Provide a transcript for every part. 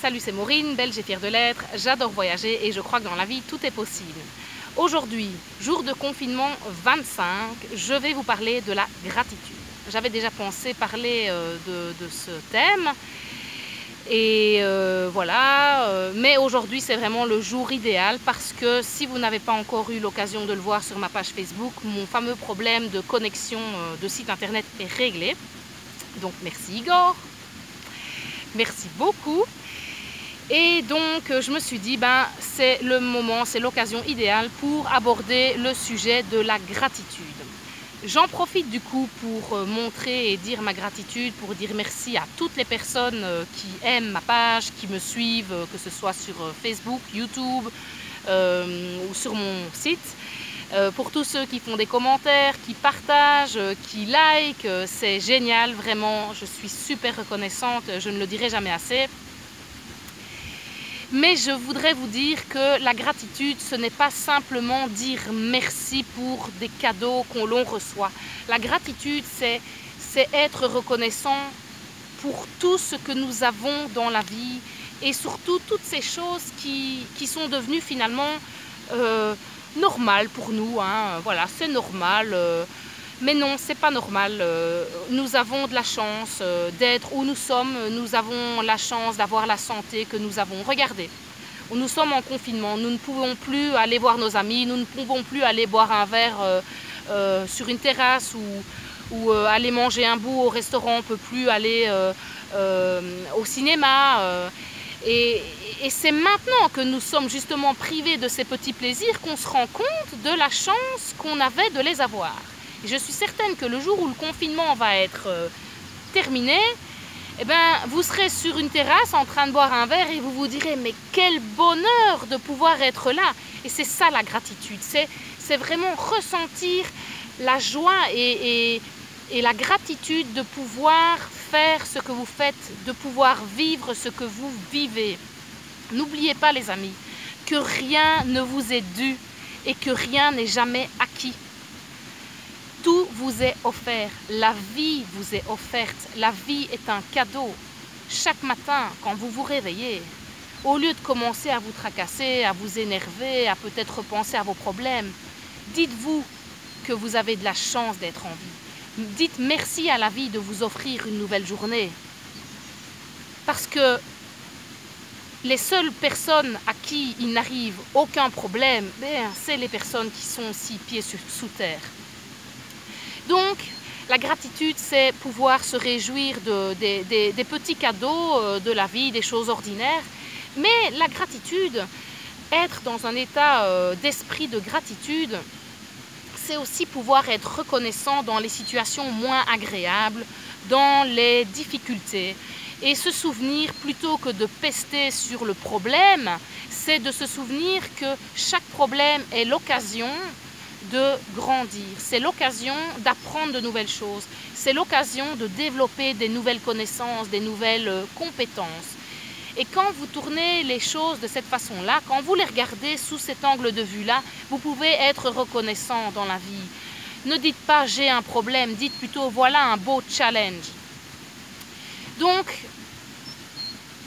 Salut, c'est Maureen, belge et fière de l'être. J'adore voyager et je crois que dans la vie, tout est possible. Aujourd'hui, jour de confinement 25, je vais vous parler de la gratitude. J'avais déjà pensé parler de ce thème et voilà, mais aujourd'hui c'est vraiment le jour idéal parce que si vous n'avez pas encore eu l'occasion de le voir sur ma page Facebook, mon fameux problème de connexion de site internet est réglé. Donc merci Igor, merci beaucoup. Et donc je me suis dit, c'est le moment, c'est l'occasion idéale pour aborder le sujet de la gratitude. J'en profite du coup pour montrer et dire ma gratitude, pour dire merci à toutes les personnes qui aiment ma page, qui me suivent, que ce soit sur Facebook, YouTube ou sur mon site. Pour tous ceux qui font des commentaires, qui partagent, qui likent, c'est génial, vraiment, je suis super reconnaissante, je ne le dirai jamais assez. Mais je voudrais vous dire que la gratitude, ce n'est pas simplement dire merci pour des cadeaux qu'on l'on reçoit. La gratitude, c'est être reconnaissant pour tout ce que nous avons dans la vie et surtout toutes ces choses qui sont devenues finalement normales pour nous. Voilà, c'est normal. Mais non, c'est pas normal. Nous avons de la chance d'être où nous sommes. Nous avons la chance d'avoir la santé que nous avons. Regardez, nous sommes en confinement. Nous ne pouvons plus aller voir nos amis. Nous ne pouvons plus aller boire un verre sur une terrasse ou aller manger un bout au restaurant. On ne peut plus aller au cinéma. Et c'est maintenant que nous sommes justement privés de ces petits plaisirs qu'on se rend compte de la chance qu'on avait de les avoir. Et je suis certaine que le jour où le confinement va être terminé, vous serez sur une terrasse en train de boire un verre et vous vous direz mais quel bonheur de pouvoir être là. Et c'est ça la gratitude, c'est vraiment ressentir la joie et la gratitude de pouvoir faire ce que vous faites, de pouvoir vivre ce que vous vivez. N'oubliez pas les amis, que rien ne vous est dû et que rien n'est jamais acquis. Tout vous est offert, la vie vous est offerte, la vie est un cadeau. Chaque matin, quand vous vous réveillez, au lieu de commencer à vous tracasser, à vous énerver, à peut-être repenser à vos problèmes, dites-vous que vous avez de la chance d'être en vie. Dites merci à la vie de vous offrir une nouvelle journée. Parce que les seules personnes à qui il n'arrive aucun problème, c'est les personnes qui sont aussi pieds sous terre. Donc, la gratitude, c'est pouvoir se réjouir des petits cadeaux de la vie, des choses ordinaires. Mais la gratitude, être dans un état d'esprit de gratitude, c'est aussi pouvoir être reconnaissant dans les situations moins agréables, dans les difficultés. Et se souvenir, plutôt que de pester sur le problème, c'est de se souvenir que chaque problème est l'occasion de grandir, c'est l'occasion d'apprendre de nouvelles choses, c'est l'occasion de développer des nouvelles connaissances, des nouvelles compétences. Et quand vous tournez les choses de cette façon-là, quand vous les regardez sous cet angle de vue-là, vous pouvez être reconnaissant dans la vie. Ne dites pas j'ai un problème, dites plutôt voilà un beau challenge. Donc,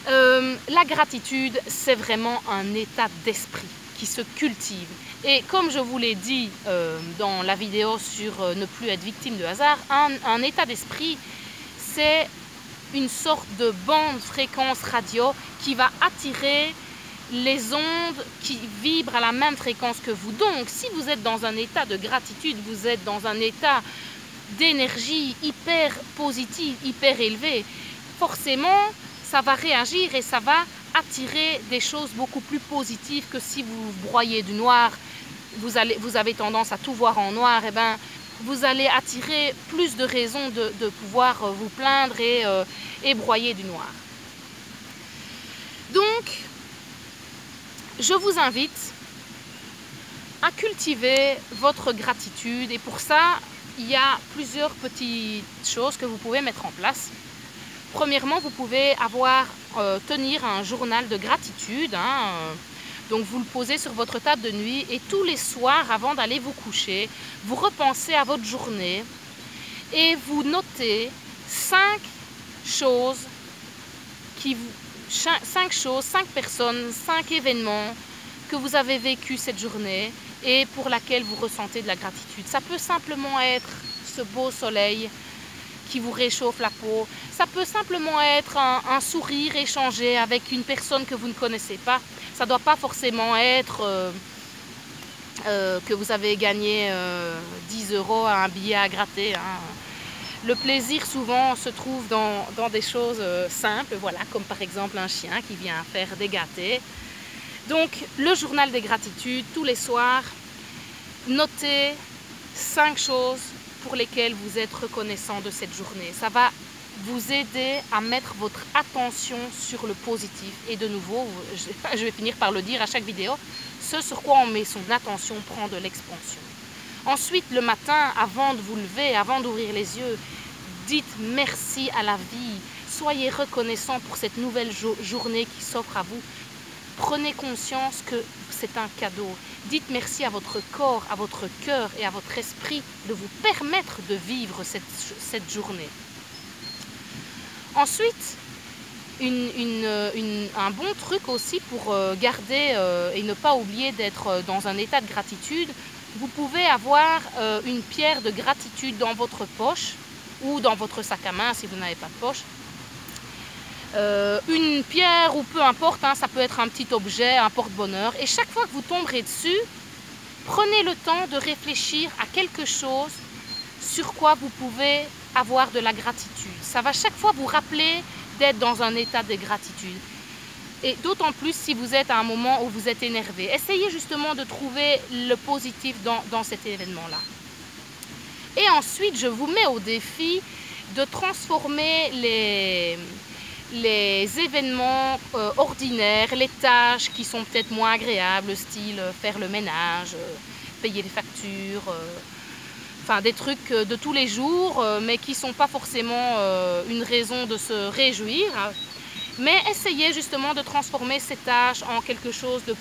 la gratitude, c'est vraiment un état d'esprit qui se cultive. Et comme je vous l'ai dit dans la vidéo sur ne plus être victime de hasard, un état d'esprit, c'est une sorte de bande fréquence radio qui va attirer les ondes qui vibrent à la même fréquence que vous. Donc, si vous êtes dans un état de gratitude, vous êtes dans un état d'énergie hyper positive, hyper élevé, forcément, ça va réagir et ça va attirer des choses beaucoup plus positives que si vous broyez du noir, vous avez tendance à tout voir en noir, vous allez attirer plus de raisons de pouvoir vous plaindre et broyer du noir. Donc, je vous invite à cultiver votre gratitude et pour ça, il y a plusieurs petites choses que vous pouvez mettre en place. Premièrement, vous pouvez tenir un journal de gratitude. Donc vous le posez sur votre table de nuit et tous les soirs, avant d'aller vous coucher, vous repensez à votre journée et vous notez 5 choses 5 choses, 5 personnes, 5 événements que vous avez vécu cette journée et pour laquelle vous ressentez de la gratitude. Ça peut simplement être ce beau soleil qui vous réchauffe la peau. Ça peut simplement être un sourire échangé avec une personne que vous ne connaissez pas. Ça ne doit pas forcément être que vous avez gagné 10 € à un billet à gratter. Hein. Le plaisir souvent se trouve dans des choses simples, voilà, comme par exemple un chien qui vient faire des gâtés. Donc le journal des gratitudes, tous les soirs, notez 5 choses pour lesquelles vous êtes reconnaissant de cette journée. Ça va vous aider à mettre votre attention sur le positif. Et de nouveau, je vais finir par le dire à chaque vidéo, ce sur quoi on met son attention prend de l'expansion. Ensuite, le matin, avant de vous lever, avant d'ouvrir les yeux, dites merci à la vie. Soyez reconnaissant pour cette nouvelle journée qui s'offre à vous. Prenez conscience que c'est un cadeau. Dites merci à votre corps, à votre cœur et à votre esprit de vous permettre de vivre cette journée. Ensuite, un bon truc aussi pour garder et ne pas oublier d'être dans un état de gratitude, vous pouvez avoir une pierre de gratitude dans votre poche ou dans votre sac à main si vous n'avez pas de poche. Une pierre ou peu importe, hein, ça peut être un petit objet, un porte-bonheur. Et chaque fois que vous tomberez dessus, prenez le temps de réfléchir à quelque chose sur quoi vous pouvez avoir de la gratitude. Ça va chaque fois vous rappeler d'être dans un état de gratitude. Et d'autant plus si vous êtes à un moment où vous êtes énervé. Essayez justement de trouver le positif dans cet événement-là. Et ensuite, je vous mets au défi de transformer les événements ordinaires, les tâches qui sont peut-être moins agréables, style faire le ménage, payer les factures, enfin des trucs de tous les jours, mais qui ne sont pas forcément une raison de se réjouir. Mais essayez justement de transformer ces tâches en quelque chose de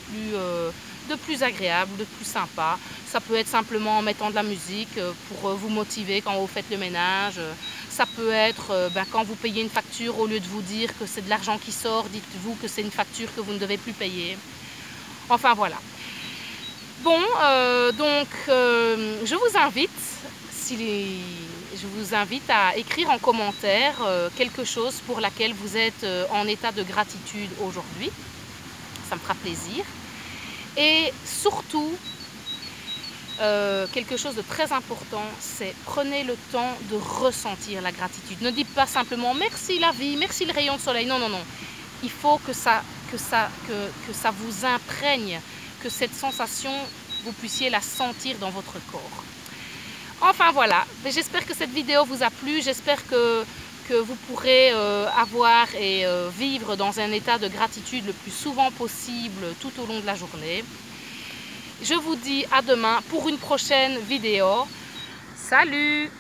plus agréable, de plus sympa. Ça peut être simplement en mettant de la musique pour vous motiver quand vous faites le ménage. Ça peut être quand vous payez une facture, au lieu de vous dire que c'est de l'argent qui sort, dites-vous que c'est une facture que vous ne devez plus payer. Enfin voilà. Bon, je vous invite à écrire en commentaire quelque chose pour laquelle vous êtes en état de gratitude aujourd'hui. Ça me fera plaisir. Et surtout, quelque chose de très important, c'est prenez le temps de ressentir la gratitude. Ne dites pas simplement merci la vie, merci le rayon de soleil. Non, non, non. Il faut que ça vous imprègne, que cette sensation, vous puissiez la sentir dans votre corps. Enfin voilà, j'espère que cette vidéo vous a plu, j'espère que vous pourrez avoir et vivre dans un état de gratitude le plus souvent possible tout au long de la journée. Je vous dis à demain pour une prochaine vidéo. Salut!